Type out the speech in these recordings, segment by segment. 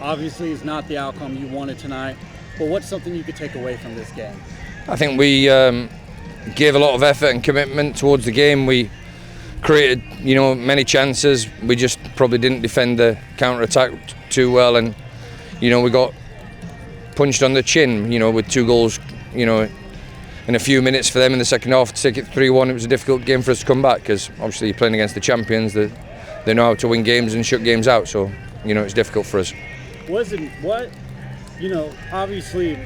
Obviously, it's not the outcome you wanted tonight, but what's something you could take away from this game? I think we gave a lot of effort and commitment towards the game. We created, many chances. We just probably didn't defend the counter-attack too well, and we got punched on the chin, with 2 goals, in a few minutes for them in the second half to take it 3-1. It was a difficult game for us to come back because obviously you're playing against the champions. They know how to win games and shut games out, so it's difficult for us. Obviously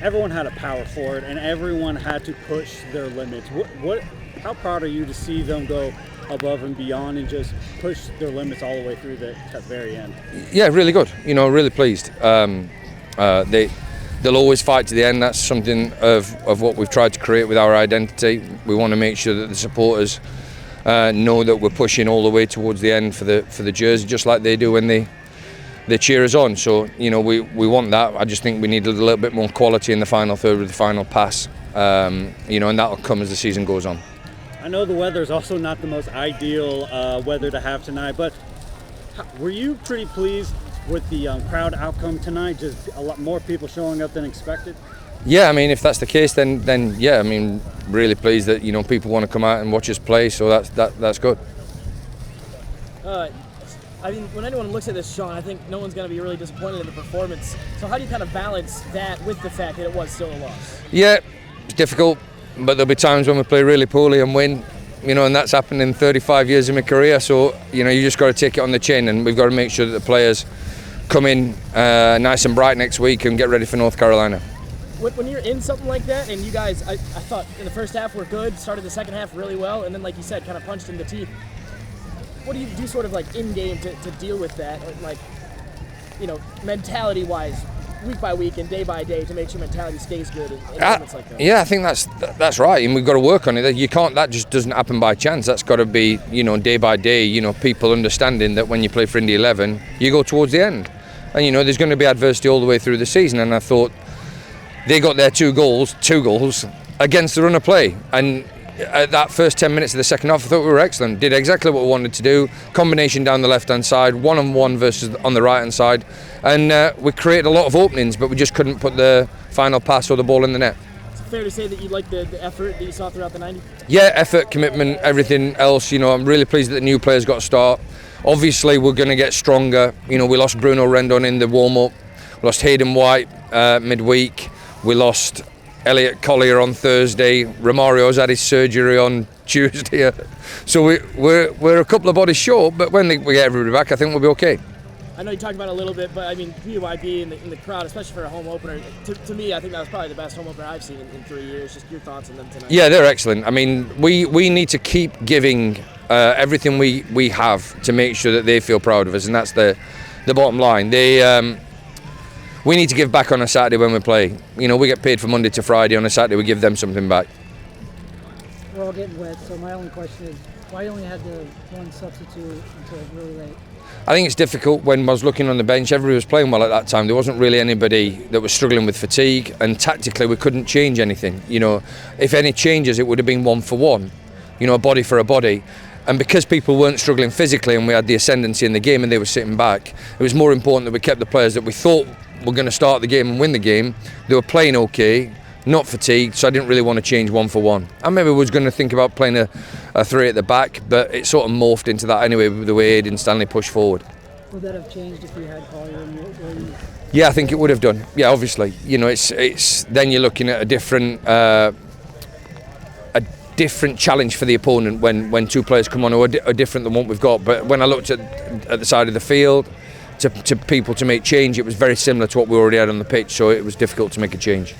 everyone had a power forward and everyone had to push their limits. How proud are you to see them go above and beyond and just push their limits all the way through the very end? Yeah, really good. Really pleased. They'll always fight to the end. That's something of what we've tried to create with our identity. We want to make sure that the supporters know that we're pushing all the way towards the end for the jersey, just like they do when they cheer us on. So we want that. I just think we need a little bit more quality in the final third with the final pass. And that'll come as the season goes on. I know the weather is also not the most ideal weather to have tonight, but were you pretty pleased with the crowd outcome tonight? Just a lot more people showing up than expected? Yeah, I mean, if that's the case, then yeah, I mean, really pleased that people want to come out and watch us play. So that's good. I mean, when anyone looks at this, Sean, I think no one's going to be really disappointed in the performance. So how do you kind of balance that with the fact that it was still a loss? Yeah, it's difficult, but there'll be times when we play really poorly and win. And that's happened in 35 years of my career. So you just got to take it on the chin, and we've got to make sure that the players come in nice and bright next week and get ready for North Carolina. When you're in something like that, and you guys, I thought in the first half were good, started the second half really well, and then like you said, kind of punched in the teeth. What do you do sort of like in game to deal with that, like, mentality-wise, week by week and day by day, to make sure mentality stays good in moments like that? Yeah, I think that's right, and we've got to work on it. That just doesn't happen by chance. That's got to be, day by day, people understanding that when you play for Indy 11, you go towards the end. And there's going to be adversity all the way through the season, and I thought they got their two goals against the run of play, and at that first 10 minutes of the second half I thought we were excellent, did exactly what we wanted to do, combination down the left hand side, 1-on-1 versus on the right hand side, and we created a lot of openings, but we just couldn't put the final pass or the ball in the net. Is it fair to say that you like the effort that you saw throughout the 90? Yeah, effort, commitment, everything else. I'm really pleased that the new players got a start. Obviously we're going to get stronger. We lost Bruno Rendon in the warm-up, we lost Hayden White midweek, we lost Elliot Collier on Thursday, Romario's had his surgery on Tuesday, so we're a couple of bodies short, but when we get everybody back I think we'll be okay. I know you talked about it a little bit, but I mean, BYB in the crowd, especially for a home opener, to me, I think that was probably the best home opener I've seen in 3 years. Just your thoughts on them tonight. Yeah, they're excellent. I mean, we need to keep giving everything we have to make sure that they feel proud of us, and that's the bottom line. We need to give back on a Saturday when we play. We get paid from Monday to Friday. On a Saturday, we give them something back. We're all getting wet, so my only question is, why you only had the one substitute until really late? I think it's difficult when I was looking on the bench. Everybody was playing well at that time. There wasn't really anybody that was struggling with fatigue, and tactically we couldn't change anything. If any changes, it would have been 1-for-1. A body for a body. And because people weren't struggling physically and we had the ascendancy in the game and they were sitting back, it was more important that we kept the players that we thought were going to start the game and win the game. They were playing okay, not fatigued, so I didn't really want to change 1-for-1. I maybe was going to think about playing a 3 at the back, but it sort of morphed into that anyway with the way Aidan Stanley pushed forward. Would that have changed if you had Collier and you? Yeah, I think it would have done. Yeah, obviously. It's then you're looking at a different challenge for the opponent when two players come on who are different than what we've got. But when I looked at the side of the field to people to make change, it was very similar to what we already had on the pitch, so it was difficult to make a change.